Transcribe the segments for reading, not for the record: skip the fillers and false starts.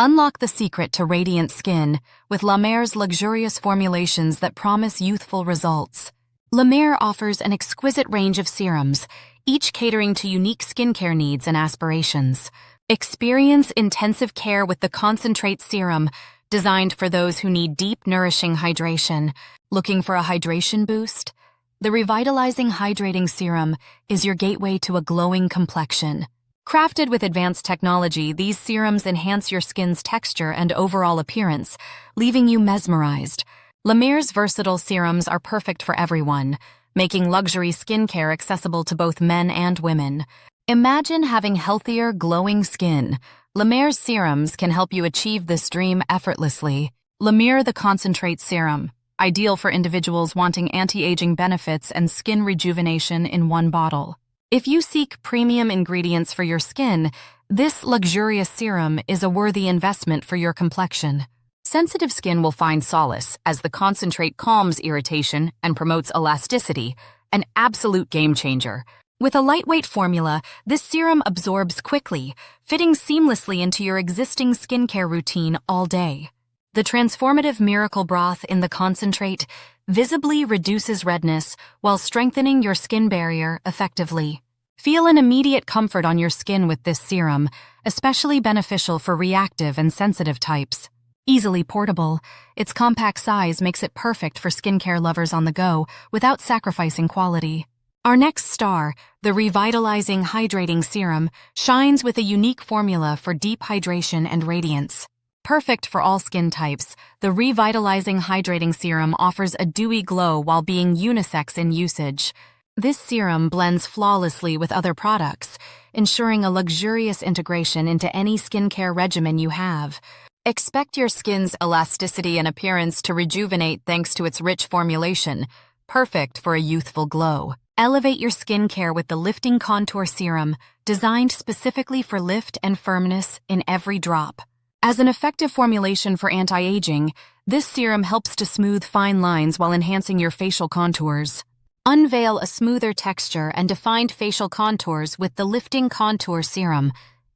Unlock the secret to radiant skin with La Mer's luxurious formulations that promise youthful results. La Mer offers an exquisite range of serums, each catering to unique skincare needs and aspirations. Experience intensive care with the Concentrate Serum, designed for those who need deep, nourishing hydration. Looking for a hydration boost? The Revitalizing Hydrating Serum is your gateway to a glowing complexion. Crafted with advanced technology, these serums enhance your skin's texture and overall appearance, leaving you mesmerized. La Mer's versatile serums are perfect for everyone, making luxury skincare accessible to both men and women. Imagine having healthier, glowing skin. La Mer's serums can help you achieve this dream effortlessly. La Mer the Concentrate Serum, ideal for individuals wanting anti-aging benefits and skin rejuvenation in one bottle. If you seek premium ingredients for your skin, this luxurious serum is a worthy investment for your complexion. Sensitive skin will find solace as the concentrate calms irritation and promotes elasticity, an absolute game changer. With a lightweight formula, this serum absorbs quickly, fitting seamlessly into your existing skincare routine all day. The transformative miracle broth in the concentrate visibly reduces redness while strengthening your skin barrier effectively. Feel an immediate comfort on your skin with this serum, especially beneficial for reactive and sensitive types. Easily portable, its compact size makes it perfect for skincare lovers on the go without sacrificing quality. Our next star, the Revitalizing Hydrating Serum, shines with a unique formula for deep hydration and radiance. Perfect for all skin types, the Revitalizing Hydrating Serum offers a dewy glow while being unisex in usage. This serum blends flawlessly with other products, ensuring a luxurious integration into any skincare regimen you have. Expect your skin's elasticity and appearance to rejuvenate thanks to its rich formulation, perfect for a youthful glow. Elevate your skincare with the Lifting Contour Serum, designed specifically for lift and firmness in every drop. As an effective formulation for anti-aging, this serum helps to smooth fine lines while enhancing your facial contours. Unveil a smoother texture and defined facial contours with the Lifting Contour Serum.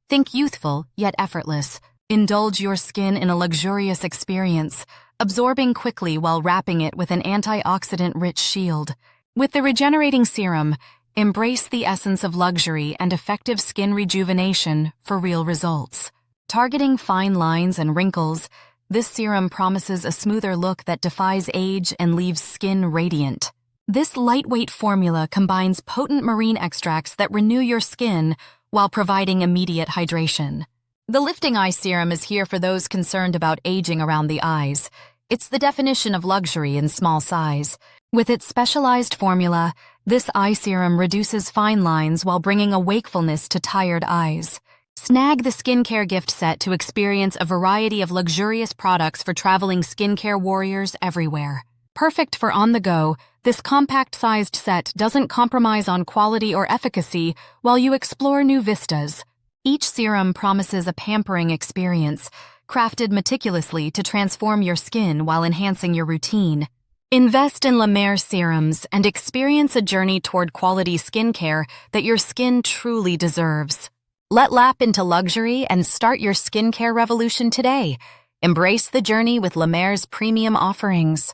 Think youthful, yet effortless. Indulge your skin in a luxurious experience, absorbing quickly while wrapping it with an antioxidant-rich shield. With the Regenerating Serum, embrace the essence of luxury and effective skin rejuvenation for real results. Targeting fine lines and wrinkles, this serum promises a smoother look that defies age and leaves skin radiant. This lightweight formula combines potent marine extracts that renew your skin while providing immediate hydration. The Lifting Eye Serum is here for those concerned about aging around the eyes. It's the definition of luxury in small size. With its specialized formula, this eye serum reduces fine lines while bringing a wakefulness to tired eyes. Snag the skincare gift set to experience a variety of luxurious products for traveling skincare warriors everywhere. Perfect for on-the-go, this compact-sized set doesn't compromise on quality or efficacy while you explore new vistas. Each serum promises a pampering experience, crafted meticulously to transform your skin while enhancing your routine. Invest in La Mer serums and experience a journey toward quality skincare that your skin truly deserves. Let lap into luxury and start your skincare revolution today. Embrace the journey with La Mer's premium offerings.